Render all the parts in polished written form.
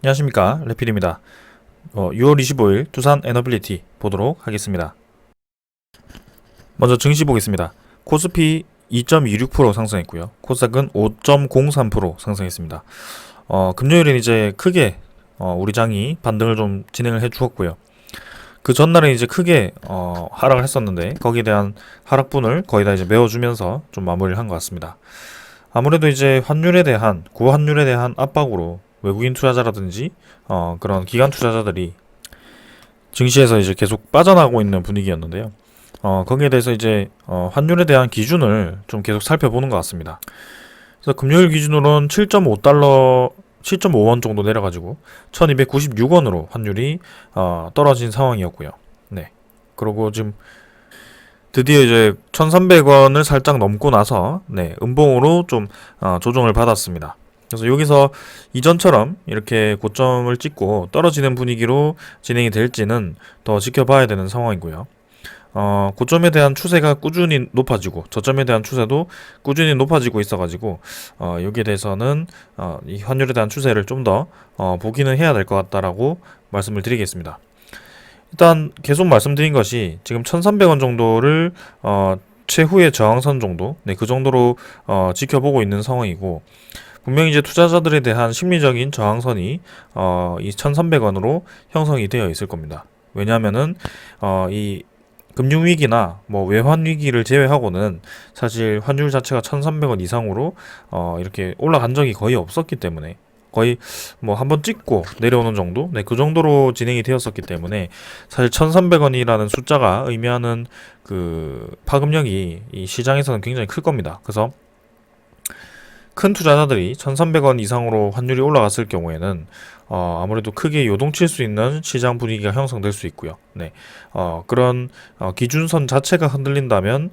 안녕하십니까, 레필입니다. 6월 25일 두산 에너빌리티 보도록 하겠습니다. 먼저 증시 보겠습니다. 코스피 2.26% 상승했고요. 코스닥은 5.03% 상승했습니다. 금요일엔 이제 크게 우리 장이 반등을 좀 진행을 해 주었고요. 그 전날에 이제 크게 하락을 했었는데 거기에 대한 하락분을 거의 다 이제 메워주면서 좀 마무리를 한 것 같습니다. 아무래도 이제 환율에 대한 고환율에 대한 압박으로 외국인 투자자라든지 그런 기관 투자자들이 증시에서 이제 계속 빠져나가고 있는 분위기였는데요. 거기에 대해서 이제 환율에 대한 기준을 좀 계속 살펴보는 것 같습니다. 그래서 금요일 기준으로는 7.5달러, 7.5원 정도 내려가지고 1296원으로 환율이 떨어진 상황이었고요. 네. 그리고 지금 드디어 이제 1300원을 살짝 넘고 나서 네, 음봉으로 좀 조정을 받았습니다. 그래서 여기서 이전처럼 이렇게 고점을 찍고 떨어지는 분위기로 진행이 될지는 더 지켜봐야 되는 상황이고요. 고점에 대한 추세가 꾸준히 높아지고 저점에 대한 추세도 꾸준히 높아지고 있어가지고 여기에 대해서는 이 환율에 대한 추세를 좀 더 보기는 해야 될 것 같다라고 말씀을 드리겠습니다. 일단 계속 말씀드린 것이 지금 1300원 정도를 최후의 저항선 정도, 네, 그 정도로 지켜보고 있는 상황이고 분명히 이제 투자자들에 대한 심리적인 저항선이 이 1300원으로 형성이 되어 있을 겁니다. 왜냐하면은 이 금융위기나 뭐 외환위기를 제외하고는 사실 환율 자체가 1300원 이상으로 이렇게 올라간 적이 거의 없었기 때문에 거의 뭐 한번 찍고 내려오는 정도? 네, 그 정도로 진행이 되었었기 때문에 사실 1300원이라는 숫자가 의미하는 그 파급력이 이 시장에서는 굉장히 클 겁니다. 그래서 큰 투자자들이 1300원 이상으로 환율이 올라갔을 경우에는 아무래도 크게 요동칠 수 있는 시장 분위기가 형성될 수 있고요. 네, 그런 기준선 자체가 흔들린다면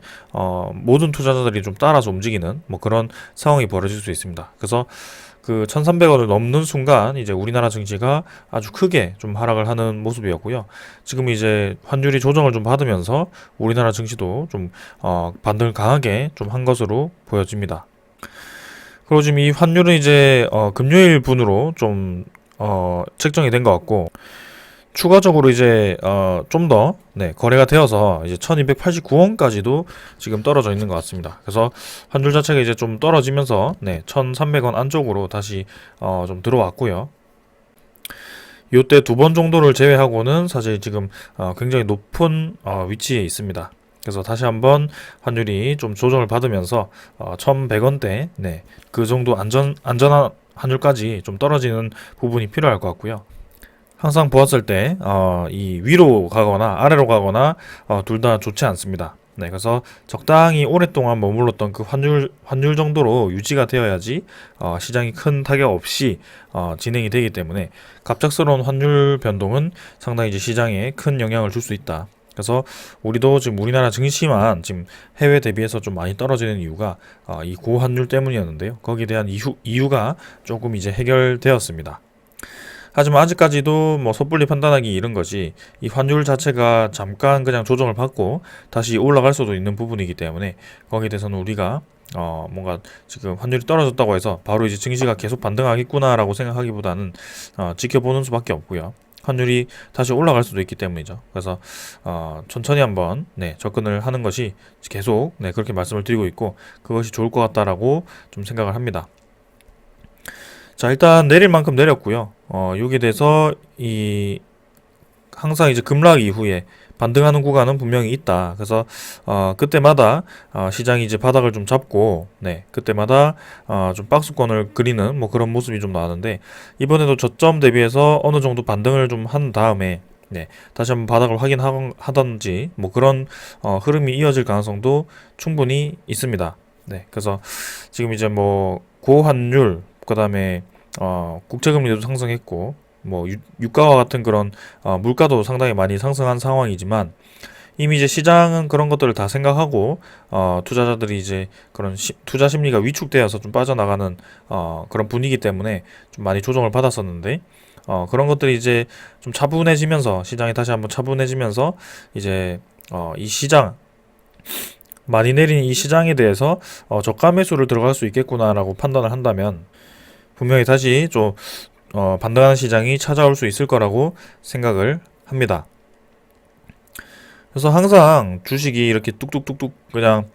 모든 투자자들이 좀 따라서 움직이는 뭐 그런 상황이 벌어질 수 있습니다. 그래서 그 1300원을 넘는 순간 이제 우리나라 증시가 아주 크게 좀 하락을 하는 모습이었고요. 지금 이제 환율이 조정을 좀 받으면서 우리나라 증시도 좀 반등을 강하게 좀 한 것으로 보여집니다. 그리고 지금 이 환율은 이제 금요일 분으로 좀 책정이 된 것 같고 추가적으로 이제 좀 더 네, 거래가 되어서 이제 1289원까지도 지금 떨어져 있는 것 같습니다. 그래서 환율 자체가 이제 좀 떨어지면서 네, 1300원 안쪽으로 다시 좀 들어왔고요. 요때 두 번 정도를 제외하고는 사실 지금 굉장히 높은 위치에 있습니다. 그래서 다시 한번 환율이 좀 조정을 받으면서 1100원대 네, 그 정도 안전한 환율까지 좀 떨어지는 부분이 필요할 것 같고요. 항상 보았을 때, 이 위로 가거나 아래로 가거나, 둘 다 좋지 않습니다. 네, 그래서 적당히 오랫동안 머물렀던 그 환율 정도로 유지가 되어야지, 시장이 큰 타격 없이, 진행이 되기 때문에, 갑작스러운 환율 변동은 상당히 이제 시장에 큰 영향을 줄 수 있다. 그래서 우리도 지금 우리나라 증시만 지금 해외 대비해서 좀 많이 떨어지는 이유가 이 고환율 때문이었는데요. 거기에 대한 이유가 조금 이제 해결되었습니다. 하지만 아직까지도 뭐 섣불리 판단하기 이른 것이 이 환율 자체가 잠깐 그냥 조정을 받고 다시 올라갈 수도 있는 부분이기 때문에 거기에 대해서는 우리가 뭔가 지금 환율이 떨어졌다고 해서 바로 이제 증시가 계속 반등하겠구나라고 생각하기보다는 지켜보는 수밖에 없고요. 환율이 다시 올라갈 수도 있기 때문이죠. 그래서 천천히 한번 네, 접근을 하는 것이 계속 네, 그렇게 말씀을 드리고 있고 그것이 좋을 것 같다라고 좀 생각을 합니다. 자, 일단 내릴 만큼 내렸고요. 여기에 대해서 항상 이제 급락 이후에 반등하는 구간은 분명히 있다. 그래서 그때마다 시장이 이제 바닥을 좀 잡고 네, 그때마다 좀 박스권을 그리는 뭐 그런 모습이 좀 나왔는데 이번에도 저점 대비해서 어느 정도 반등을 좀 한 다음에 네, 다시 한번 바닥을 확인하던지 뭐 그런 흐름이 이어질 가능성도 충분히 있습니다. 네, 그래서 지금 이제 뭐 고환율 그다음에 국채금리도 상승했고 뭐 유가와 같은 그런 물가도 상당히 많이 상승한 상황이지만 이미 이제 시장은 그런 것들을 다 생각하고 투자자들이 이제 그런 투자 심리가 위축되어서 좀 빠져나가는 그런 분위기 때문에 좀 많이 조정을 받았었는데 그런 것들이 이제 좀 차분해지면서 시장이 다시 한번 차분해지면서 이제 이 시장 많이 내린 이 시장에 대해서 저가 매수를 들어갈 수 있겠구나라고 판단을 한다면 분명히 다시 좀 반등하는 시장이 찾아올 수 있을 거라고 생각을 합니다. 그래서 항상 주식이 이렇게 뚝뚝뚝뚝 그냥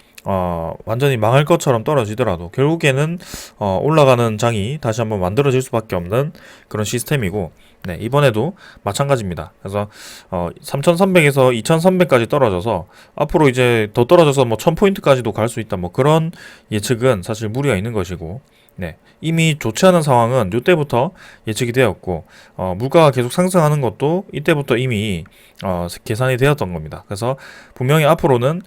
완전히 망할 것처럼 떨어지더라도 결국에는 올라가는 장이 다시 한번 만들어질 수밖에 없는 그런 시스템이고, 네, 이번에도 마찬가지입니다. 그래서 3,300에서 2,300까지 떨어져서 앞으로 이제 더 떨어져서 뭐 1,000포인트까지도 갈 수 있다, 뭐 그런 예측은 사실 무리가 있는 것이고, 네, 이미 좋지 않은 상황은 이때부터 예측이 되었고, 물가가 계속 상승하는 것도 이때부터 이미 계산이 되었던 겁니다. 그래서 분명히 앞으로는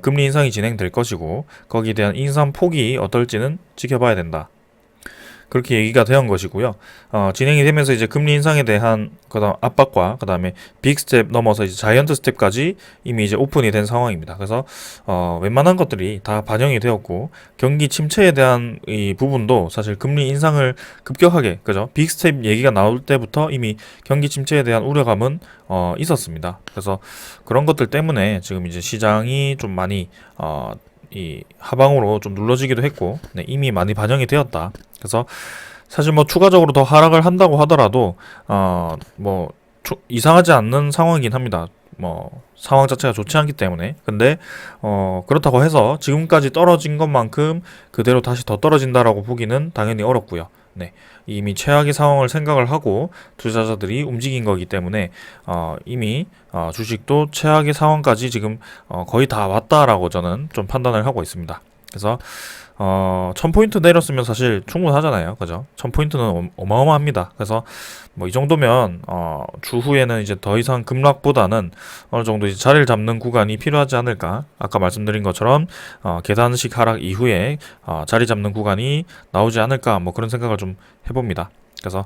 금리 인상이 진행될 것이고, 거기에 대한 인상 폭이 어떨지는 지켜봐야 된다, 그렇게 얘기가 되는 것이고요. 진행이 되면서 이제 금리 인상에 대한 그다음 압박과 그다음에 빅 스텝 넘어서 이제 자이언트 스텝까지 이미 이제 오픈이 된 상황입니다. 그래서 웬만한 것들이 다 반영이 되었고, 경기 침체에 대한 이 부분도 사실 금리 인상을 급격하게, 그죠? 빅 스텝 얘기가 나올 때부터 이미 경기 침체에 대한 우려감은 있었습니다. 그래서 그런 것들 때문에 지금 이제 시장이 좀 많이 이 하방으로 좀 눌러지기도 했고, 네, 이미 많이 반영이 되었다. 그래서 사실 뭐 추가적으로 더 하락을 한다고 하더라도 뭐 이상하지 않는 상황이긴 합니다. 뭐 상황 자체가 좋지 않기 때문에. 근데 그렇다고 해서 지금까지 떨어진 것만큼 그대로 다시 더 떨어진다라고 보기는 당연히 어렵고요. 네, 이미 최악의 상황을 생각을 하고 투자자들이 움직인 거기 때문에 이미 주식도 최악의 상황까지 지금 거의 다 왔다라고 저는 좀 판단을 하고 있습니다. 그래서 1000포인트 내렸으면 사실 충분하잖아요. 그죠? 1000포인트는 어마어마합니다. 그래서 뭐 이 정도면 추후에는 이제 더 이상 급락보다는 어느 정도 이제 자리를 잡는 구간이 필요하지 않을까. 아까 말씀드린 것처럼 계단식 하락 이후에 자리 잡는 구간이 나오지 않을까, 뭐 그런 생각을 좀 해봅니다. 그래서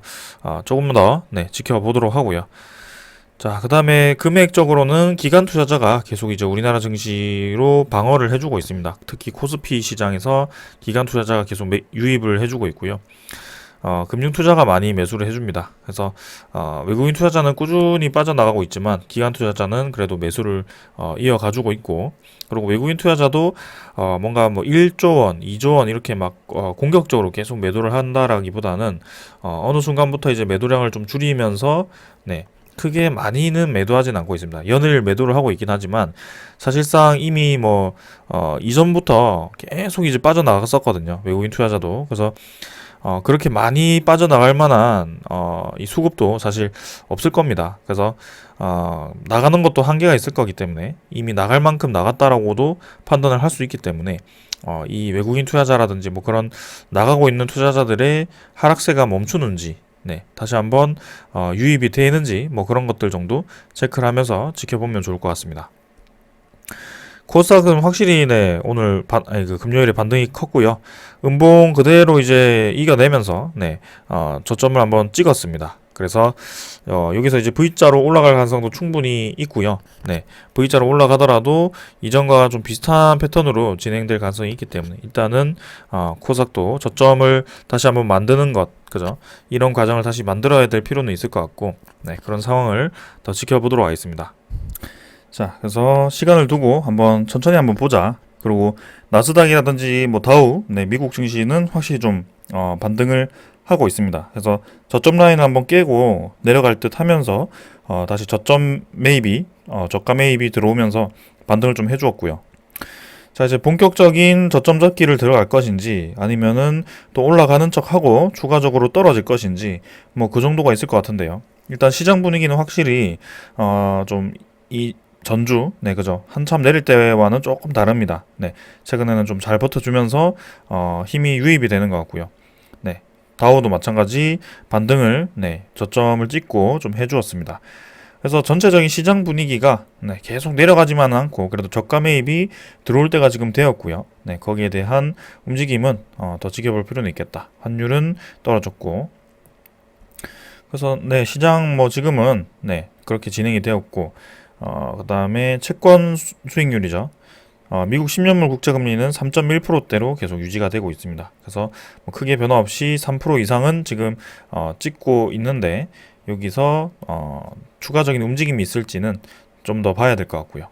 조금 더 네, 지켜보도록 하고요. 자, 그 다음에 금액적으로는 기관 투자자가 계속 이제 우리나라 증시로 방어를 해주고 있습니다. 특히 코스피 시장에서 기관 투자자가 계속 유입을 해주고 있고요. 금융 투자가 많이 매수를 해줍니다. 그래서 외국인 투자자는 꾸준히 빠져나가고 있지만 기관 투자자는 그래도 매수를 이어가지고 있고, 그리고 외국인 투자자도 뭔가 뭐 1조 원, 2조 원 이렇게 막 공격적으로 계속 매도를 한다라기보다는 어느 순간부터 이제 매도량을 좀 줄이면서, 네, 크게 많이는 매도하진 않고 있습니다. 연일 매도를 하고 있긴 하지만 사실상 이미 뭐 이전부터 계속 이제 빠져나갔었거든요, 외국인 투자자도. 그래서 그렇게 많이 빠져나갈 만한 이 수급도 사실 없을 겁니다. 그래서 나가는 것도 한계가 있을 거기 때문에 이미 나갈 만큼 나갔다라고도 판단을 할 수 있기 때문에 이 외국인 투자자라든지 뭐 그런 나가고 있는 투자자들의 하락세가 멈추는지, 네, 다시 한번 유입이 되는지 뭐 그런 것들 정도 체크를 하면서 지켜보면 좋을 것 같습니다. 코스닥은 확실히 네, 오늘 그 금요일에 반등이 컸고요. 음봉 그대로 이제 이겨내면서 네, 저점을 한번 찍었습니다. 그래서 여기서 이제 V자로 올라갈 가능성도 충분히 있고요. 네, V자로 올라가더라도 이전과 좀 비슷한 패턴으로 진행될 가능성이 있기 때문에 일단은 코스닥도 저점을 다시 한번 만드는 것, 그죠? 이런 과정을 다시 만들어야 될 필요는 있을 것 같고, 네, 그런 상황을 더 지켜보도록 하겠습니다. 자, 그래서 시간을 두고 한번 천천히 한번 보자. 그리고 나스닥이라든지 뭐 다우, 네, 미국 증시는 확실히 좀 반등을 하고 있습니다. 그래서 저점 라인을 한번 깨고 내려갈 듯 하면서 다시 저점 매입이 저가 매입이 들어오면서 반등을 좀 해주었고요. 자, 이제 본격적인 저점 잡기를 들어갈 것인지 아니면은 또 올라가는 척하고 추가적으로 떨어질 것인지 뭐 그 정도가 있을 것 같은데요. 일단 시장 분위기는 확실히 좀 이 전주, 네, 그죠, 한참 내릴 때와는 조금 다릅니다. 네, 최근에는 좀 잘 버텨주면서 힘이 유입이 되는 것 같고요. 네, 다우도 마찬가지 반등을, 네, 저점을 찍고 좀 해주었습니다. 그래서 전체적인 시장 분위기가 네, 계속 내려가지만은 않고 그래도 저가 매입이 들어올 때가 지금 되었고요. 네, 거기에 대한 움직임은 더 지켜볼 필요는 있겠다. 환율은 떨어졌고, 그래서 네, 시장 뭐 지금은 네, 그렇게 진행이 되었고, 그 다음에 채권 수익률이죠. 미국 10년물 국채금리는 3.1%대로 계속 유지가 되고 있습니다. 그래서 뭐 크게 변화 없이 3% 이상은 지금 찍고 있는데, 여기서 추가적인 움직임이 있을지는 좀 더 봐야 될 것 같고요.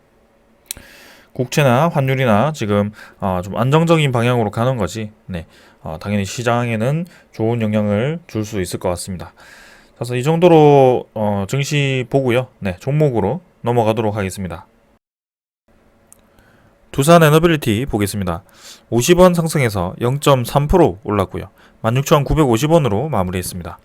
국채나 환율이나 지금 좀 안정적인 방향으로 가는 거지, 네, 당연히 시장에는 좋은 영향을 줄 수 있을 것 같습니다. 그래서 이 정도로 증시 보고요. 네, 종목으로 넘어가도록 하겠습니다. 두산 에너빌리티 보겠습니다. 50원 상승해서 0.3% 올랐고요. 16,950원으로 마무리했습니다.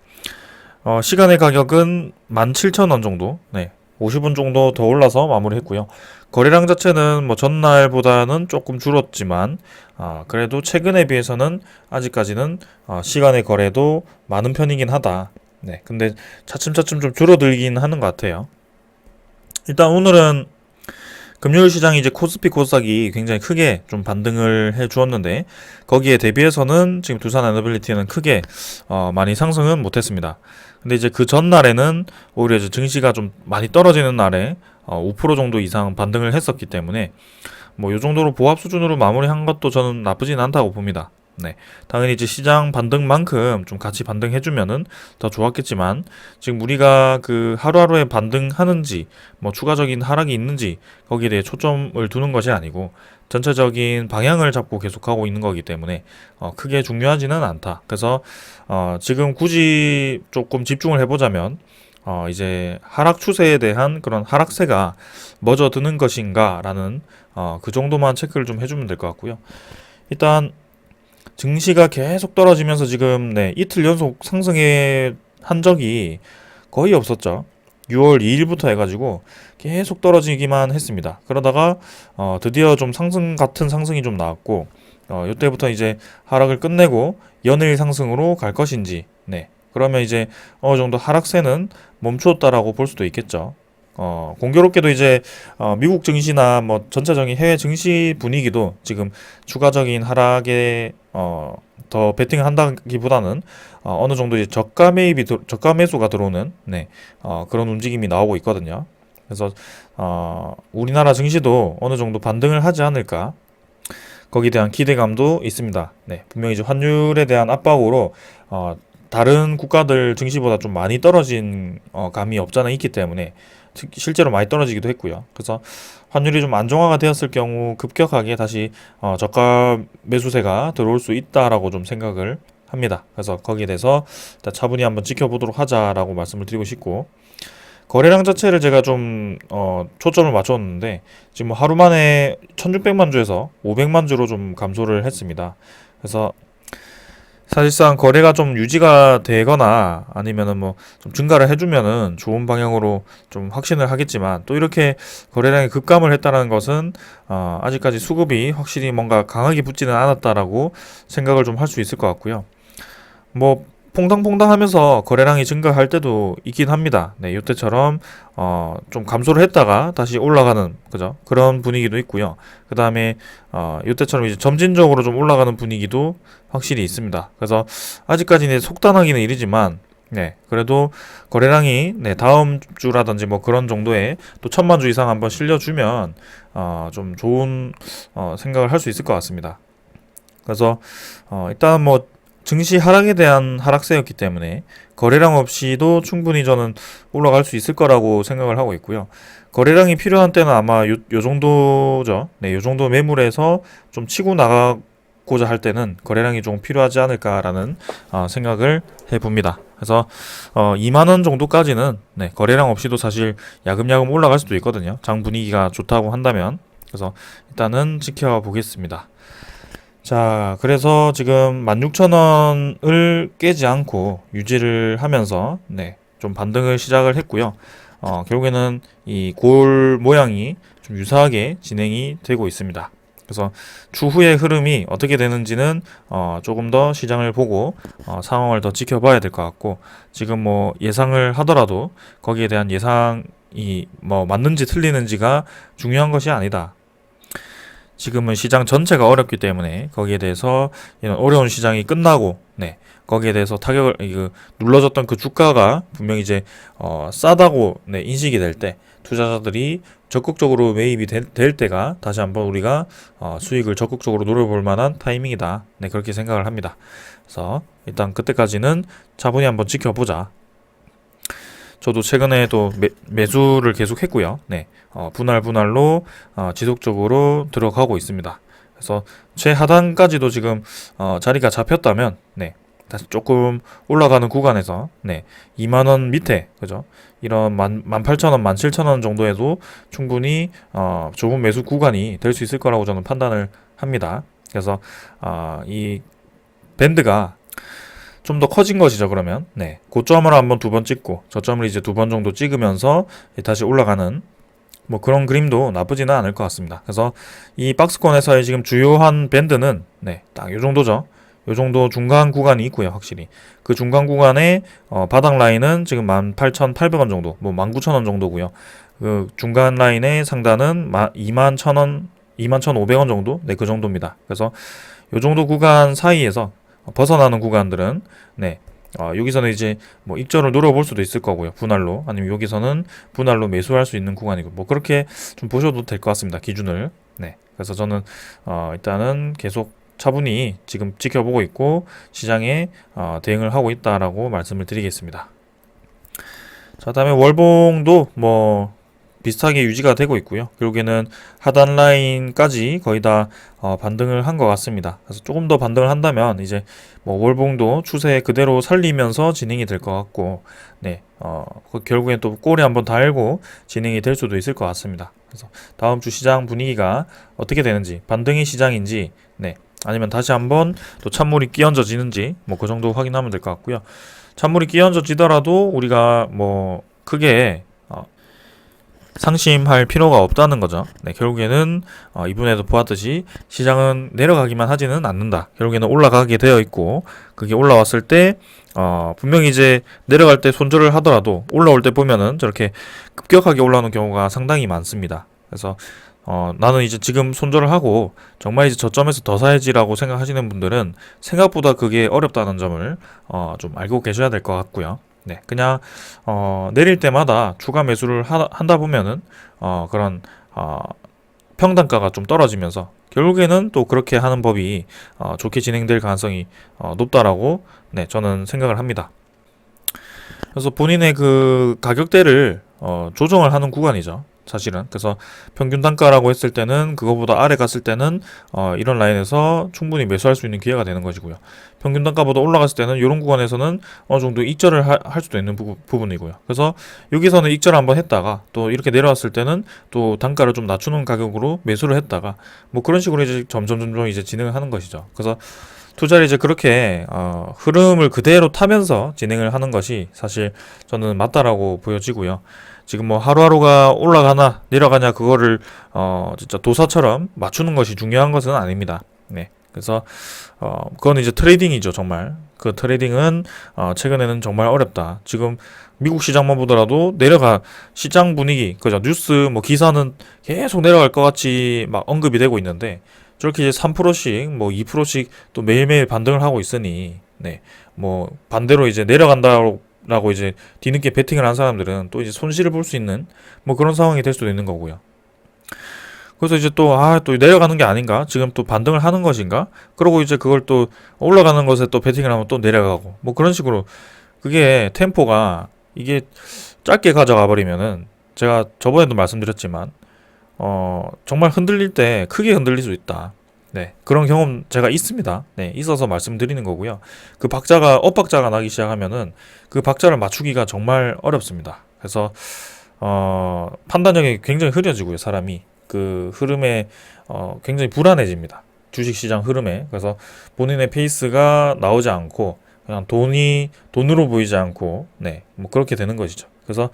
시간의 가격은 17,000원 정도, 네, 50원 정도 더 올라서 마무리했고요. 거래량 자체는 뭐 전날보다는 조금 줄었지만 그래도 최근에 비해서는 아직까지는 시간의 거래도 많은 편이긴 하다. 네, 근데 차츰차츰 좀 줄어들긴 하는 것 같아요. 일단 오늘은 금요일 시장이 이제 코스피 코스닥이 굉장히 크게 좀 반등을 해 주었는데 거기에 대비해서는 지금 두산 에너빌리티는 크게 많이 상승은 못했습니다. 근데 이제 그 전날에는 오히려 이제 증시가 좀 많이 떨어지는 날에 5% 정도 이상 반등을 했었기 때문에 뭐 요 정도로 보합 수준으로 마무리한 것도 저는 나쁘진 않다고 봅니다. 네, 당연히 이제 시장 반등만큼 좀 같이 반등해주면은 더 좋았겠지만 지금 우리가 그 하루하루에 반등하는지 뭐 추가적인 하락이 있는지 거기에 대해 초점을 두는 것이 아니고 전체적인 방향을 잡고 계속하고 있는 거기 때문에 크게 중요하지는 않다. 그래서 지금 굳이 조금 집중을 해보자면 이제 하락 추세에 대한 그런 하락세가 멎어드는 것인가라는 그 정도만 체크를 좀 해주면 될 것 같고요. 일단 증시가 계속 떨어지면서 지금 네, 이틀 연속 상승에 한 적이 거의 없었죠. 6월 2일부터 해가지고 계속 떨어지기만 했습니다. 그러다가 드디어 좀 상승 같은 상승이 좀 나왔고 이때부터 이제 하락을 끝내고 연일 상승으로 갈 것인지 네, 그러면 이제 어느 정도 하락세는 멈추었다라고 볼 수도 있겠죠. 공교롭게도 이제 미국 증시나 뭐 전체적인 해외 증시 분위기도 지금 추가적인 하락에 더 베팅을 한다기보다는 어느 정도 이제 저가 매수가 들어오는 네, 그런 움직임이 나오고 있거든요. 그래서 우리나라 증시도 어느 정도 반등을 하지 않을까 거기에 대한 기대감도 있습니다. 네, 분명히 이제 환율에 대한 압박으로 다른 국가들 증시보다 좀 많이 떨어진 감이 없잖아 있기 때문에 실제로 많이 떨어지기도 했고요. 그래서 환율이 좀 안정화가 되었을 경우 급격하게 다시 저가 매수세가 들어올 수 있다라고 좀 생각을 합니다. 그래서 거기에 대해서 일단 차분히 한번 지켜보도록 하자라고 말씀을 드리고 싶고 거래량 자체를 제가 좀 초점을 맞췄는데 지금 뭐 하루 만에 1600만 주에서 500만 주로 좀 감소를 했습니다. 그래서 사실상 거래가 좀 유지가 되거나 아니면은 뭐 좀 증가를 해주면은 좋은 방향으로 좀 확신을 하겠지만 또 이렇게 거래량이 급감을 했다는 것은 아직까지 수급이 확실히 뭔가 강하게 붙지는 않았다라고 생각을 좀 할 수 있을 것 같고요. 뭐 퐁당퐁당 하면서 거래량이 증가할 때도 있긴 합니다. 네, 이때처럼 좀 감소를 했다가 다시 올라가는 그죠? 그런 분위기도 있고요. 그다음에 이때처럼 이제 점진적으로 좀 올라가는 분위기도 확실히 있습니다. 그래서 아직까지는 속단하기는 이르지만 네, 그래도 거래량이 네, 다음 주라든지 뭐 그런 정도의 또 1000만 주 이상 한번 실려주면 좀 좋은 생각을 할 수 있을 것 같습니다. 그래서 일단 뭐 증시 하락에 대한 하락세였기 때문에 거래량 없이도 충분히 저는 올라갈 수 있을 거라고 생각을 하고 있고요. 거래량이 필요한 때는 아마 요 정도죠. 네, 요 정도 매물에서 좀 치고 나가고자 할 때는 거래량이 좀 필요하지 않을까라는 생각을 해봅니다. 그래서 2만 원 정도까지는 네, 거래량 없이도 사실 야금야금 올라갈 수도 있거든요. 장 분위기가 좋다고 한다면. 그래서 일단은 지켜보겠습니다. 자, 그래서 지금 16,000원을 깨지 않고 유지를 하면서 네, 좀 반등을 시작을 했고요. 결국에는 이 골 모양이 좀 유사하게 진행이 되고 있습니다. 그래서 추후의 흐름이 어떻게 되는지는 조금 더 시장을 보고 상황을 더 지켜봐야 될 것 같고 지금 뭐 예상을 하더라도 거기에 대한 예상이 뭐 맞는지 틀리는지가 중요한 것이 아니다. 지금은 시장 전체가 어렵기 때문에 거기에 대해서 이런 어려운 시장이 끝나고 네, 거기에 대해서 타격을 눌러졌던 그 주가가 분명히 이제 싸다고 네, 인식이 될 때 투자자들이 적극적으로 매입이 될 때가 다시 한번 우리가 수익을 적극적으로 노려볼 만한 타이밍이다. 네, 그렇게 생각을 합니다. 그래서 일단 그때까지는 차분히 한번 지켜보자. 저도 최근에도 매수를 계속 했고요. 네, 분할로 지속적으로 들어가고 있습니다. 그래서 최하단까지도 지금 자리가 잡혔다면 네, 다시 조금 올라가는 구간에서 2만 원 밑에 그죠? 이런 18,000원, 17,000원 정도에도 충분히 좋은 매수 구간이 될 수 있을 거라고 저는 판단을 합니다. 그래서 이 밴드가 좀 더 커진 것이죠. 그러면 고점을 한번 2번 찍고 저점을 이제 2번 정도 찍으면서 다시 올라가는 뭐 그런 그림도 나쁘지는 않을 것 같습니다. 그래서 이 박스권에서의 지금 주요한 밴드는 딱 요 정도죠. 요 정도 중간 구간이 있고요. 확실히 그 중간 구간의 바닥 라인은 지금 18,800원 정도, 뭐 19,000원 정도고요. 그 중간 라인의 상단은 21,000원, 21,500원 정도, 그 정도입니다. 그래서 요 정도 구간 사이에서 벗어나는 구간들은 여기서는 이제 뭐 입절을 노려볼 수도 있을 거고요. 분할로, 아니면 여기서는 분할로 매수할 수 있는 구간이고, 뭐 그렇게 좀 보셔도 될 것 같습니다. 기준을. 그래서 저는 일단은 계속 차분히 지금 지켜보고 있고 시장에 대응을 하고 있다라고 말씀을 드리겠습니다. 자, 다음에 월봉도 뭐 비슷하게 유지가 되고 있고요. 결국에는 하단 라인까지 거의 다 반등을 한 것 같습니다. 그래서 조금 더 반등을 한다면 이제 뭐 월봉도 추세 그대로 살리면서 진행이 될 것 같고, 결국엔 또 꼬리 한번 달고 진행이 될 수도 있을 것 같습니다. 그래서 다음 주 시장 분위기가 어떻게 되는지, 반등의 시장인지, 아니면 다시 한번 또 찬물이 끼얹어지는지, 뭐 그 정도 확인하면 될 것 같고요. 찬물이 끼얹어지더라도 우리가 뭐 크게 상심할 필요가 없다는 거죠. 결국에는 이번에도 보았듯이 시장은 내려가기만 하지는 않는다. 결국에는 올라가게 되어 있고, 그게 올라왔을 때 분명히 이제 내려갈 때 손절을 하더라도 올라올 때 보면은 저렇게 급격하게 올라오는 경우가 상당히 많습니다. 그래서 나는 이제 지금 손절을 하고 정말 이제 저점에서 더 사야지라고 생각하시는 분들은 생각보다 그게 어렵다는 점을 좀 알고 계셔야 될 것 같고요. 그냥 내릴 때마다 추가 매수를 한다 보면은 그런 평단가가 좀 떨어지면서 결국에는 또 그렇게 하는 법이 좋게 진행될 가능성이 높다라고 저는 생각을 합니다. 그래서 본인의 그 가격대를 조정을 하는 구간이죠. 사실은. 그래서 평균 단가라고 했을 때는 그거보다 아래 갔을 때는 이런 라인에서 충분히 매수할 수 있는 기회가 되는 것이고요. 평균 단가보다 올라갔을 때는 이런 구간에서는 어느 정도 익절을 할 수도 있는 부분이고요. 그래서 여기서는 익절을 한번 했다가 또 이렇게 내려왔을 때는 또 단가를 좀 낮추는 가격으로 매수를 했다가 뭐 그런 식으로 이제 점점 이제 진행을 하는 것이죠. 그래서 투자를 이제 그렇게 흐름을 그대로 타면서 진행을 하는 것이 사실 저는 맞다라고 보여지고요. 지금 뭐 하루하루가 올라가나 내려가냐 그거를 진짜 도사처럼 맞추는 것이 중요한 것은 아닙니다. 그래서 그건 이제 트레이딩이죠. 정말 그 트레이딩은 최근에는 정말 어렵다. 지금 미국 시장만 보더라도 시장 분위기, 그죠? 뉴스 뭐 기사는 계속 내려갈 것 같이 막 언급이 되고 있는데 저렇게 이제 3%씩 뭐 2%씩 또 매일매일 반등을 하고 있으니 뭐 반대로 이제 내려간다라고 이제 뒤늦게 베팅을 한 사람들은 또 이제 손실을 볼 수 있는 뭐 그런 상황이 될 수도 있는 거고요. 그래서 이제 또 내려가는 게 아닌가? 지금 또 반등을 하는 것인가? 그러고 이제 그걸 또 올라가는 것에 또 베팅을 하면 또 내려가고 뭐 그런 식으로 그게 템포가 이게 짧게 가져가 버리면은 제가 저번에도 말씀드렸지만 정말 흔들릴 때 크게 흔들릴 수 있다. 그런 경험 제가 있습니다. 있어서 말씀드리는 거고요. 그 엇박자가 나기 시작하면은 그 박자를 맞추기가 정말 어렵습니다. 그래서 판단력이 굉장히 흐려지고요. 사람이 그 흐름에 굉장히 불안해집니다. 주식시장 흐름에. 그래서 본인의 페이스가 나오지 않고 그냥 돈으로 보이지 않고 뭐 그렇게 되는 것이죠. 그래서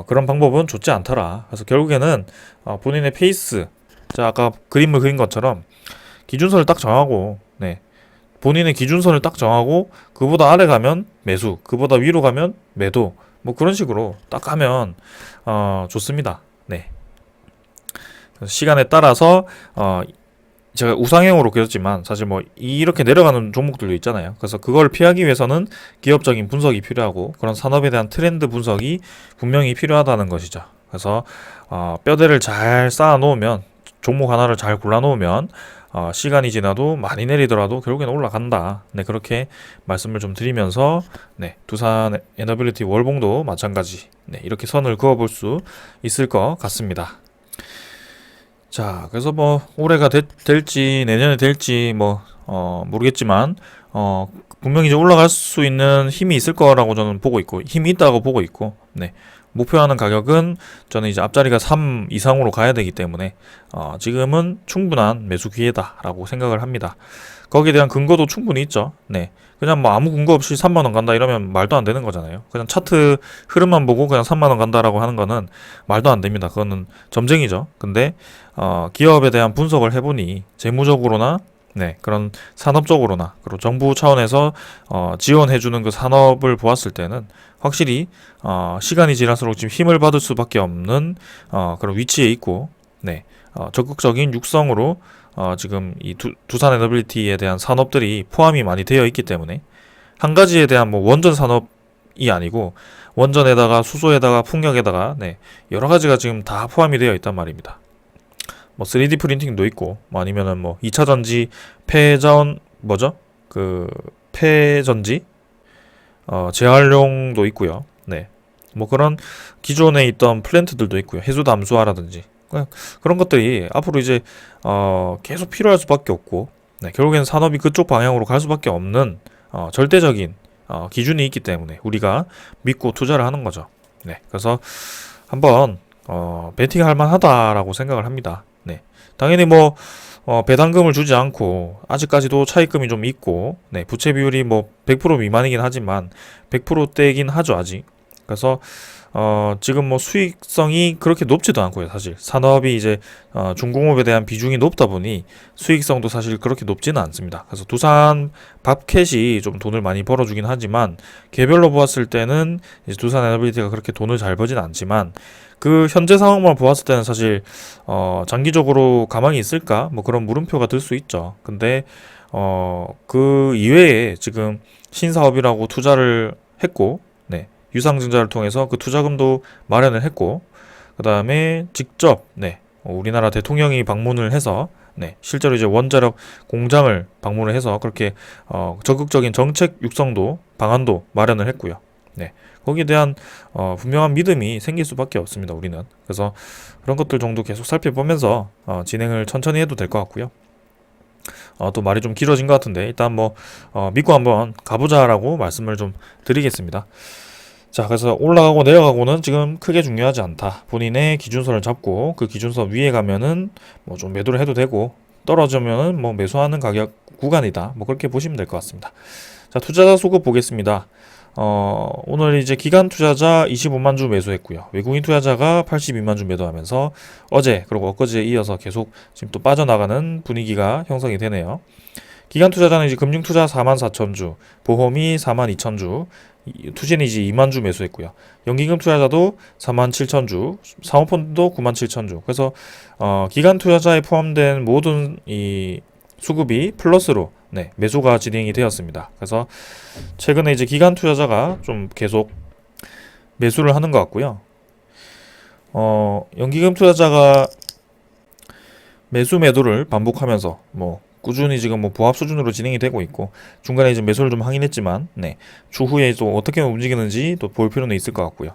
그런 방법은 좋지 않더라. 그래서 결국에는 본인의 페이스, 자 아까 그림을 그린 것처럼 기준선을 딱 정하고 본인의 기준선을 딱 정하고 그보다 아래 가면 매수, 그보다 위로 가면 매도, 뭐 그런 식으로 딱 하면 좋습니다. 시간에 따라서 제가 우상향으로 그렸지만 사실 뭐 이렇게 내려가는 종목들도 있잖아요. 그래서 그걸 피하기 위해서는 기업적인 분석이 필요하고 그런 산업에 대한 트렌드 분석이 분명히 필요하다는 것이죠. 그래서 뼈대를 잘 쌓아 놓으면, 종목 하나를 잘 골라 놓으면 시간이 지나도 많이 내리더라도 결국에는 올라간다. 그렇게 말씀을 좀 드리면서 두산 에너빌리티 월봉도 마찬가지 이렇게 선을 그어볼 수 있을 것 같습니다. 자, 그래서 뭐 올해가 될지 내년에 될지 뭐 모르겠지만 분명히 이제 올라갈 수 있는 힘이 있을 거라고 저는 보고 있고, 힘이 있다고 보고 있고, 네. 목표하는 가격은 저는 이제 앞자리가 3 이상으로 가야 되기 때문에 지금은 충분한 매수 기회다라고 생각을 합니다. 거기에 대한 근거도 충분히 있죠. 네. 그냥 뭐 아무 근거 없이 3만 원 간다 이러면 말도 안 되는 거잖아요. 그냥 차트 흐름만 보고 그냥 3만 원 간다라고 하는 거는 말도 안 됩니다. 그거는 점쟁이죠. 근데 기업에 대한 분석을 해보니 재무적으로나 네, 그런 산업적으로나 그리고 정부 차원에서 지원해주는 그 산업을 보았을 때는 확실히 시간이 지날수록 지금 힘을 받을 수밖에 없는 그런 위치에 있고, 네, 적극적인 육성으로 지금 이 두산 에너빌리티에 대한 산업들이 포함이 많이 되어 있기 때문에 한 가지에 대한 뭐 원전 산업이 아니고 원전에다가 수소에다가 풍력에다가 네, 여러 가지가 지금 다 포함이 되어 있단 말입니다. 뭐 3D 프린팅도 있고 뭐 아니면은 뭐 2차 전지 폐전 뭐죠? 그 폐전지 재활용도 있고요. 네. 뭐 그런 기존에 있던 플랜트들도 있고요. 해수 담수화라든지 그런 것들이 앞으로 이제 계속 필요할 수밖에 없고, 네, 결국에는 산업이 그쪽 방향으로 갈 수밖에 없는 절대적인 기준이 있기 때문에 우리가 믿고 투자를 하는 거죠. 네, 그래서 한번 베팅할 만하다라고 생각을 합니다. 네, 당연히 뭐 배당금을 주지 않고 아직까지도 차입금이 좀 있고, 네, 부채 비율이 뭐 100% 미만이긴 하지만 100%대이긴 하죠 아직. 그래서 지금 뭐 수익성이 그렇게 높지도 않고요. 사실 산업이 이제 중공업에 대한 비중이 높다 보니 수익성도 사실 그렇게 높지는 않습니다. 그래서 두산 밥캣이 좀 돈을 많이 벌어주긴 하지만 개별로 보았을 때는 이제 두산 에너빌리티가 그렇게 돈을 잘 벌진 않지만 그 현재 상황만 보았을 때는 사실 장기적으로 가망이 있을까 뭐 그런 물음표가 들 수 있죠. 근데 그 이외에 지금 신사업이라고 투자를 했고, 네, 유상증자를 통해서 그 투자금도 마련을 했고, 그 다음에 직접 네, 우리나라 대통령이 방문을 해서 네, 실제로 이제 원자력 공장을 방문을 해서 그렇게 적극적인 정책 육성도 방안도 마련을 했고요. 네, 거기에 대한 분명한 믿음이 생길 수밖에 없습니다. 우리는 그래서 그런 것들 정도 계속 살펴보면서 진행을 천천히 해도 될 것 같고요. 또 말이 좀 길어진 것 같은데 일단 뭐 믿고 한번 가보자라고 말씀을 좀 드리겠습니다. 자, 그래서 올라가고 내려가고는 지금 크게 중요하지 않다. 본인의 기준선을 잡고 그 기준선 위에 가면은 뭐 좀 매도를 해도 되고 떨어지면은 뭐 매수하는 가격 구간이다. 뭐 그렇게 보시면 될 것 같습니다. 자, 투자자 수급 보겠습니다. 오늘 이제 기관 투자자 25만 주 매수했고요. 외국인 투자자가 82만 주 매도하면서 어제 그리고 엊그제에 이어서 계속 지금 또 빠져나가는 분위기가 형성이 되네요. 기관 투자자는 이제 금융 투자 4만 4천 주, 보험이 4만 2천 주, 투자는 이제 2만 주 매수했고요. 연기금 투자자도 4만 7천 주, 사모펀드도 9만 7천 주. 그래서 기관 투자자에 포함된 모든 이 수급이 플러스로 네, 매수가 진행이 되었습니다. 그래서 최근에 이제 기관 투자자가 좀 계속 매수를 하는 것 같고요. 연기금 투자자가 매도를 반복하면서 뭐 꾸준히 지금 뭐 보합 수준으로 진행이 되고 있고 중간에 이제 매수를 좀 하긴 했지만 네, 추후에 또 어떻게 움직이는지 또 볼 필요는 있을 것 같고요.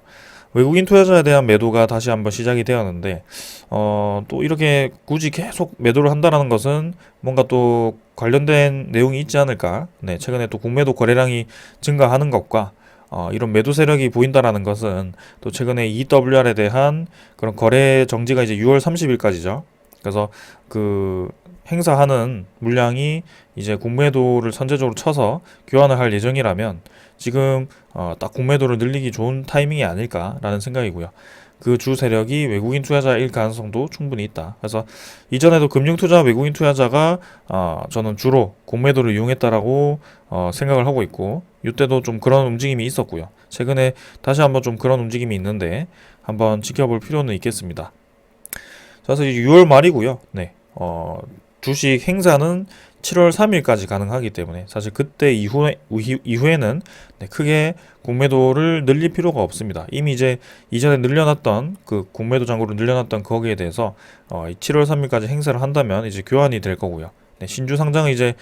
외국인 투자자에 대한 매도가 다시 한번 시작이 되었는데 또 이렇게 굳이 계속 매도를 한다는 것은 뭔가 또 관련된 내용이 있지 않을까. 네, 최근에 또 국매도 거래량이 증가하는 것과 이런 매도 세력이 보인다라는 것은 또 최근에 EWR에 대한 그런 거래 정지가 이제 6월 30일까지죠. 그래서 그 행사하는 물량이 이제 공매도를 선제적으로 쳐서 교환을 할 예정이라면 지금 딱 공매도를 늘리기 좋은 타이밍이 아닐까라는 생각이고요. 그 주 세력이 외국인 투자자일 가능성도 충분히 있다. 그래서 이전에도 금융투자 외국인 투자자가 저는 주로 공매도를 이용했다라고 생각을 하고 있고 이때도 좀 그런 움직임이 있었고요. 최근에 다시 한번 좀 그런 움직임이 있는데 한번 지켜볼 필요는 있겠습니다. 그래서 이제 6월 말이고요. 네, 주식 행사는 7월 3일까지 가능하기 때문에 사실 그때 이후에는 네, 크게 공매도를 늘릴 필요가 없습니다. 이미 이제 이전에 늘려놨던 그 공매도 잔고를 늘려놨던 거기에 대해서 7월 3일까지 행사를 한다면 이제 교환이 될 거고요. 네, 신주 상장을 이제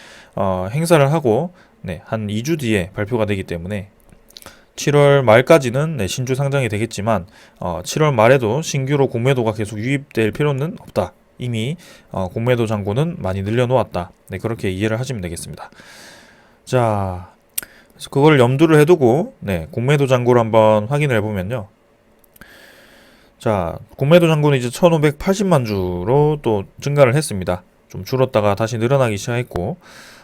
행사를 하고 네, 한 2주 뒤에 발표가 되기 때문에 7월 말까지는 네, 신주 상장이 되겠지만 7월 말에도 신규로 공매도가 계속 유입될 필요는 없다. 이미 공매도 잔고는 많이 늘려놓았다. 네, 그렇게 이해를 하시면 되겠습니다. 자, 그래서 그걸 염두를 해두고 네, 공매도 잔고를 한번 확인을 해보면요. 자, 공매도 잔고는 이제 1580만 주로 또 증가를 했습니다. 좀 줄었다가 다시 늘어나기 시작했고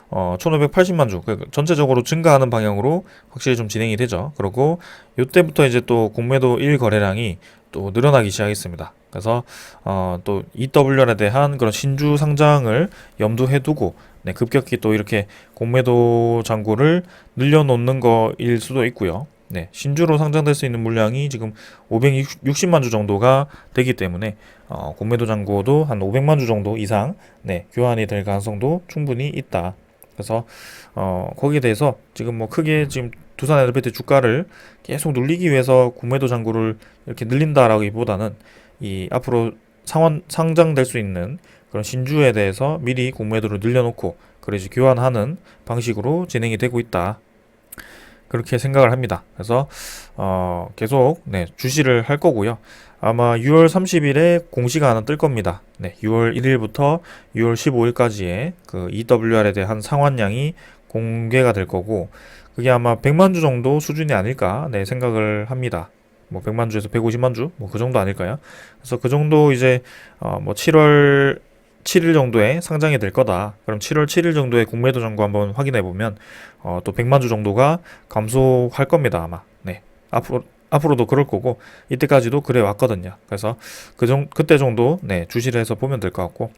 1580만 주, 전체적으로 증가하는 방향으로 확실히 좀 진행이 되죠. 그리고 이때부터 이제 또 공매도 1거래량이 또 늘어나기 시작했습니다. 그래서 또 EWR에 대한 그런 신주 상장을 염두해 두고 네, 급격히 또 이렇게 공매도 잔고를 늘려놓는 거일 수도 있고요. 네, 신주로 상장될 수 있는 물량이 지금 560만 주 정도가 되기 때문에 공매도 잔고도 한 500만 주 정도 이상 네, 교환이 될 가능성도 충분히 있다. 그래서 거기에 대해서 지금 뭐 크게 지금 두산 에너비티 주가를 계속 눌리기 위해서 공매도 잔고를 이렇게 늘린다라기보다는 이 앞으로 상장될 수 있는 그런 신주에 대해서 미리 공매도를 늘려놓고 그래서 교환하는 방식으로 진행이 되고 있다. 그렇게 생각을 합니다. 그래서 계속 네, 주시를 할 거고요. 아마 6월 30일에 공시가 하나 뜰 겁니다. 네, 6월 1일부터 6월 15일까지의 그 EWR에 대한 상환량이 공개가 될 거고 그게 아마 100만 주 정도 수준이 아닐까 네, 생각을 합니다. 뭐 100만 주에서 150만 주 뭐 그 정도 아닐까요? 그래서 그 정도 이제 뭐 7월 7일 정도에 상장이 될 거다. 그럼 7월 7일 정도의 공매도 잔고 한번 확인해 보면 또 100만 주 정도가 감소할 겁니다, 아마. 네. 앞으로도 그럴 거고 이때까지도 그래 왔거든요. 그래서 그때 정도 네, 주시를 해서 보면 될 것 같고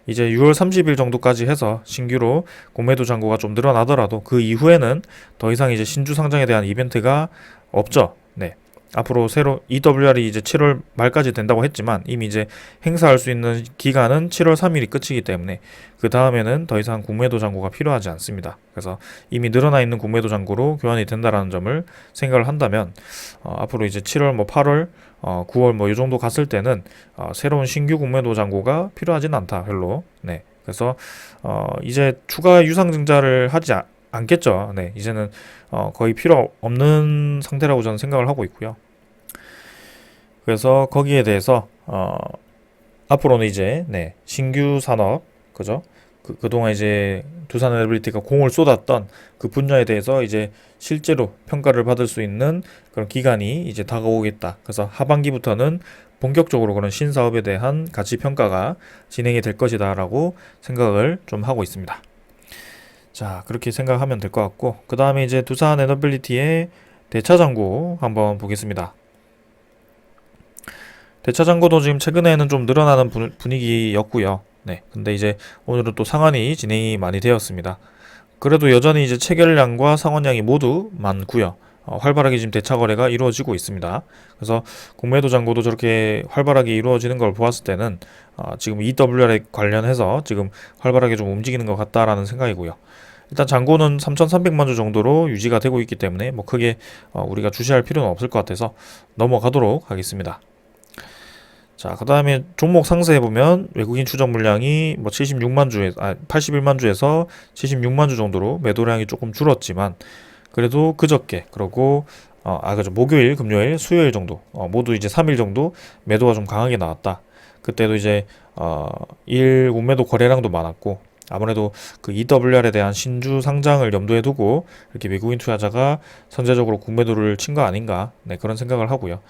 이제 6월 30일 정도까지 해서 신규로 공매도 잔고가 좀 늘어나더라도 그 이후에는 더 이상 이제 신주 상장에 대한 이벤트가 없죠. 네. 앞으로 새로 EWR이 이제 7월 말까지 된다고 했지만 이미 이제 행사할 수 있는 기간은 7월 3일이 끝이기 때문에 그 다음에는 더 이상 공매도 잔고가 필요하지 않습니다. 그래서 이미 늘어나 있는 공매도 잔고로 교환이 된다라는 점을 생각을 한다면 앞으로 이제 7월 뭐 8월 9월 뭐 이 정도 갔을 때는 새로운 신규 공매도 잔고가 필요하진 않다 별로. 네. 그래서 이제 추가 유상증자를 하지 않겠죠. 네, 이제는 거의 필요 없는 상태라고 저는 생각을 하고 있고요. 그래서 거기에 대해서 앞으로는 이제 네, 신규 산업 그죠? 그동안 이제 두산 에너빌리티가 공을 쏟았던 그 분야에 대해서 이제 실제로 평가를 받을 수 있는 그런 기간이 이제 다가오겠다. 그래서 하반기부터는 본격적으로 그런 신사업에 대한 가치 평가가 진행이 될 것이다라고 생각을 좀 하고 있습니다. 자, 그렇게 생각하면 될 것 같고 그 다음에 이제 두산 에너빌리티의 대차잔고 한번 보겠습니다. 대차잔고도 지금 최근에는 좀 늘어나는 분위기였고요. 네, 근데 이제 오늘은 또 상환이 진행이 많이 되었습니다. 그래도 여전히 이제 체결량과 상환량이 모두 많고요. 활발하게 지금 대차 거래가 이루어지고 있습니다. 그래서 공매도 잔고도 저렇게 활발하게 이루어지는 걸 보았을 때는 지금 EWR에 관련해서 지금 활발하게 좀 움직이는 것 같다라는 생각이고요. 일단 잔고는 3,300만 주 정도로 유지가 되고 있기 때문에 뭐 크게 우리가 주시할 필요는 없을 것 같아서 넘어가도록 하겠습니다. 자, 그 다음에 종목 상세해 보면 외국인 추적 물량이 뭐 81만 주에서 76만 주 정도로 매도량이 조금 줄었지만 그래도 그저께 그러고 그죠, 목요일, 금요일, 수요일 정도 모두 이제 3일 정도 매도가 좀 강하게 나왔다. 그때도 이제 일 공매도 거래량도 많았고 아무래도 그 EWR에 대한 신주 상장을 염두에 두고 이렇게 외국인 투자자가 선제적으로 공매도를 친 거 아닌가 네, 그런 생각을 하고요.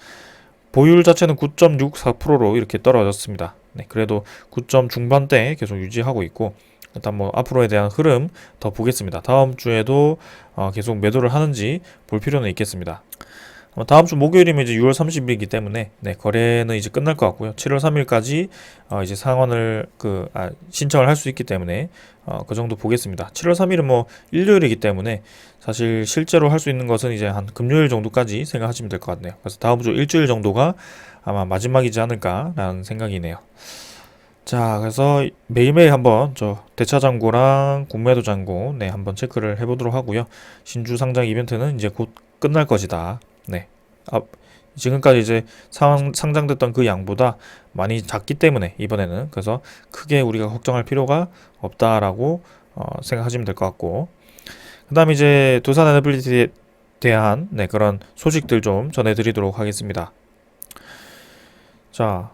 보유율 자체는 9.64%로 이렇게 떨어졌습니다. 네, 그래도 9점 중반대 계속 유지하고 있고 일단 뭐 앞으로에 대한 흐름 더 보겠습니다. 다음 주에도 계속 매도를 하는지 볼 필요는 있겠습니다. 다음 주 목요일이면 이제 6월 30일이기 때문에 네, 거래는 이제 끝날 것 같고요. 7월 3일까지 이제 상환을 신청을 할 수 있기 때문에 그 정도 보겠습니다. 7월 3일은 뭐 일요일이기 때문에 사실 실제로 할 수 있는 것은 이제 한 금요일 정도까지 생각하시면 될 것 같네요. 그래서 다음 주 일주일 정도가 아마 마지막이지 않을까라는 생각이네요. 자, 그래서 매일매일 한번 저 대차 잔고랑 공매도 잔고 네, 한번 체크를 해보도록 하고요. 신주 상장 이벤트는 이제 곧 끝날 것이다. 네. 지금까지 이제 상장됐던 그 양보다 많이 작기 때문에 이번에는 그래서 크게 우리가 걱정할 필요가 없다라고 생각하시면 될 것 같고 그 다음에 이제 두산 에너빌리티에 대한 네, 그런 소식들 좀 전해드리도록 하겠습니다. 자,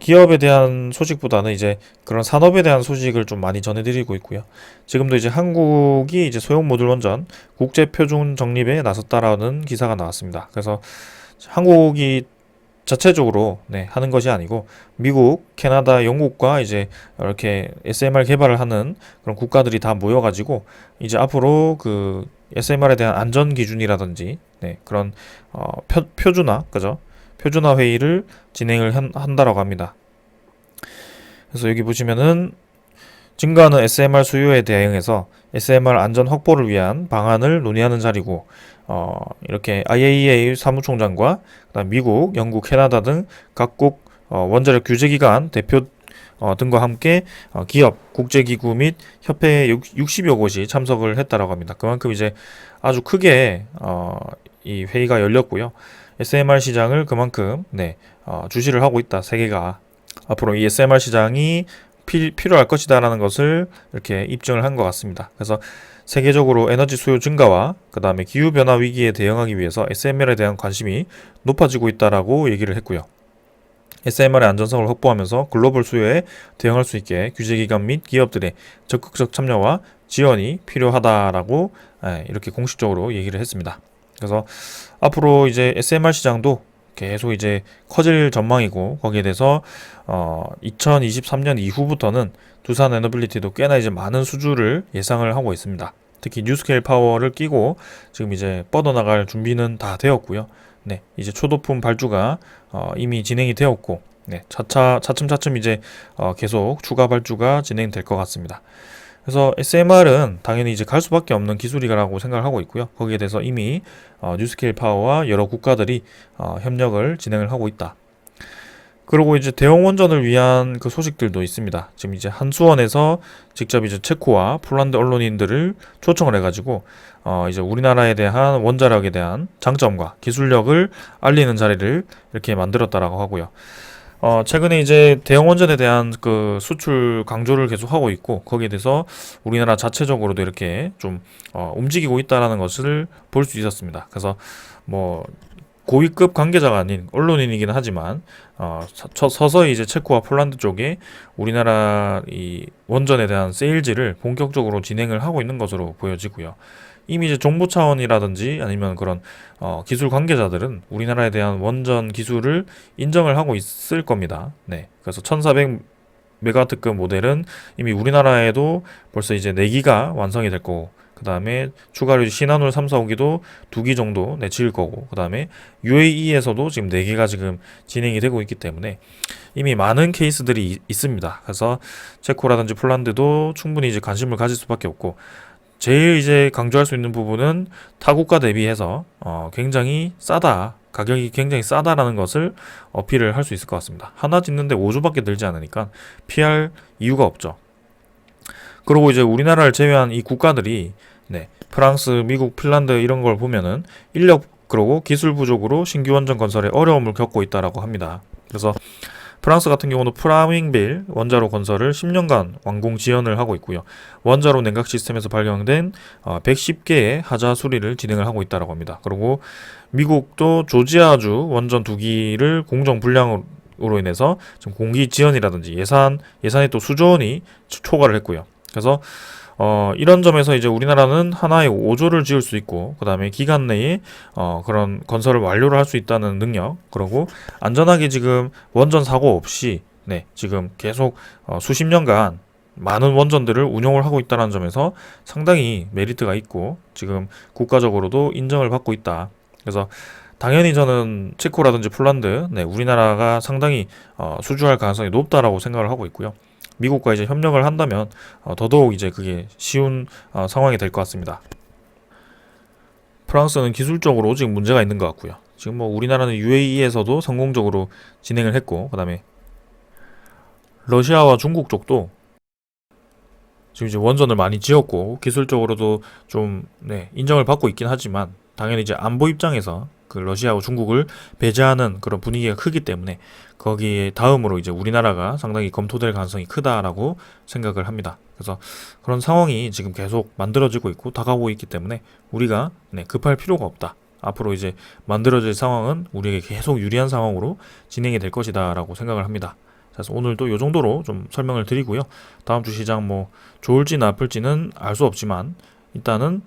기업에 대한 소식보다는 이제 그런 산업에 대한 소식을 좀 많이 전해드리고 있고요. 지금도 이제 한국이 이제 소형 모듈 원전 국제 표준 정립에 나섰다라는 기사가 나왔습니다. 그래서 한국이 자체적으로 하는 것이 아니고 미국, 캐나다, 영국과 이제 이렇게 SMR 개발을 하는 그런 국가들이 다 모여가지고 이제 앞으로 그 SMR에 대한 안전 기준이라든지 그런 표준화, 그죠? 표준화 회의를 진행을 한다라고 합니다. 그래서 여기 보시면은 증가하는 SMR 수요에 대응해서 SMR 안전 확보를 위한 방안을 논의하는 자리고, 이렇게 IAEA 사무총장과 그다음 미국, 영국, 캐나다 등 각국 원자력 규제기관 대표 등과 함께 기업, 국제기구 및 협회 60여 곳이 참석을 했다라고 합니다. 그만큼 이제 아주 크게 이 회의가 열렸고요. SMR 시장을 그만큼 주시를 하고 있다. 세계가 앞으로 이 SMR 시장이 필요할 것이다라는 것을 이렇게 입증을 한 것 같습니다. 그래서 세계적으로 에너지 수요 증가와 그 다음에 기후변화 위기에 대응하기 위해서 SMR에 대한 관심이 높아지고 있다라고 얘기를 했고요. SMR의 안전성을 확보하면서 글로벌 수요에 대응할 수 있게 규제기관 및 기업들의 적극적 참여와 지원이 필요하다라고 이렇게 공식적으로 얘기를 했습니다. 그래서 앞으로 이제 SMR 시장도 계속 이제 커질 전망이고, 거기에 대해서 2023년 이후부터는 두산 에너빌리티도 꽤나 이제 많은 수주를 예상을 하고 있습니다. 특히 뉴스케일 파워를 끼고 지금 이제 뻗어나갈 준비는 다 되었고요. 이제 초도품 발주가 이미 진행이 되었고, 차츰차츰 이제 계속 추가 발주가 진행될 것 같습니다. 그래서 SMR은 당연히 이제 갈 수밖에 없는 기술이라고 생각을 하고 있고요. 거기에 대해서 이미 뉴스케일 파워와 여러 국가들이 협력을 진행을 하고 있다. 그리고 이제 대형 원전을 위한 그 소식들도 있습니다. 지금 이제 한수원에서 직접 이제 체코와 폴란드 언론인들을 초청을 해가지고 이제 우리나라에 대한 원자력에 대한 장점과 기술력을 알리는 자리를 이렇게 만들었다라고 하고요. 최근에 이제 대형 원전에 대한 그 수출 강조를 계속 하고 있고, 거기에 대해서 우리나라 자체적으로도 이렇게 좀 움직이고 있다라는 것을 볼 수 있었습니다. 그래서 뭐 고위급 관계자가 아닌 언론인이기는 하지만 서서히 이제 체코와 폴란드 쪽에 우리나라 이 원전에 대한 세일즈를 본격적으로 진행을 하고 있는 것으로 보여지고요. 이미 이제 정보 차원이라든지 아니면 그런 기술 관계자들은 우리나라에 대한 원전 기술을 인정을 하고 있을 겁니다. 그래서 1400메가와트급 모델은 이미 우리나라에도 벌써 이제 4기가 완성이 될 거고, 그 다음에 추가로 신한울 3, 4호기도 2기 정도 내칠 거고, 그 다음에 UAE에서도 지금 4개가 지금 진행이 되고 있기 때문에 이미 많은 케이스들이 있습니다. 그래서 체코라든지 폴란드도 충분히 이제 관심을 가질 수밖에 없고, 제일 이제 강조할 수 있는 부분은 타국가 대비해서 굉장히 싸다, 가격이 굉장히 싸다라는 것을 어필을 할 수 있을 것 같습니다. 하나 짓는데 5조밖에 들지 않으니까 피할 이유가 없죠. 그리고 이제 우리나라를 제외한 이 국가들이 프랑스, 미국, 핀란드 이런 걸 보면은 인력 그리고 기술 부족으로 신규 원전 건설에 어려움을 겪고 있다라고 합니다. 그래서 프랑스 같은 경우는 프라밍빌 원자로 건설을 10년간 완공 지연을 하고 있고요. 원자로 냉각 시스템에서 발견된 110개의 하자 수리를 진행을 하고 있다고 합니다. 그리고 미국도 조지아주 원전 2기를 공정 불량으로 인해서 지금 공기 지연이라든지 예산이 또 수조 원이 초과를 했고요. 그래서 이런 점에서 이제 우리나라는 하나의 5조를 지을 수 있고, 그 다음에 기간 내에 그런 건설을 완료를 할 수 있다는 능력, 그리고 안전하게 지금 원전 사고 없이 지금 계속 수십 년간 많은 원전들을 운영을 하고 있다는 점에서 상당히 메리트가 있고, 지금 국가적으로도 인정을 받고 있다. 그래서 당연히 저는 체코라든지 폴란드, 우리나라가 상당히 수주할 가능성이 높다라고 생각을 하고 있고요. 미국과 이제 협력을 한다면 더더욱 이제 그게 쉬운 상황이 될 것 같습니다. 프랑스는 기술적으로 지금 문제가 있는 것 같고요. 지금 뭐 우리나라는 UAE에서도 성공적으로 진행을 했고, 그 다음에 러시아와 중국 쪽도 지금 이제 원전을 많이 지었고, 기술적으로도 좀 인정을 받고 있긴 하지만, 당연히 이제 안보 입장에서 그 러시아와 중국을 배제하는 그런 분위기가 크기 때문에 거기에 다음으로 이제 우리나라가 상당히 검토될 가능성이 크다라고 생각을 합니다. 그래서 그런 상황이 지금 계속 만들어지고 있고 다가오고 있기 때문에 우리가 급할 필요가 없다. 앞으로 이제 만들어질 상황은 우리에게 계속 유리한 상황으로 진행이 될 것이다라고 생각을 합니다. 그래서 오늘도 이 정도로 좀 설명을 드리고요. 다음 주 시장 뭐 좋을지 나쁠지는 알 수 없지만 일단은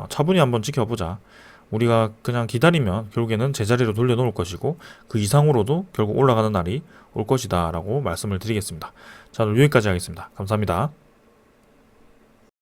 차분히 한번 지켜보자. 우리가 그냥 기다리면 결국에는 제자리로 돌려놓을 것이고 그 이상으로도 결국 올라가는 날이 올 것이다 라고 말씀을 드리겠습니다. 자, 오늘 여기까지 하겠습니다. 감사합니다.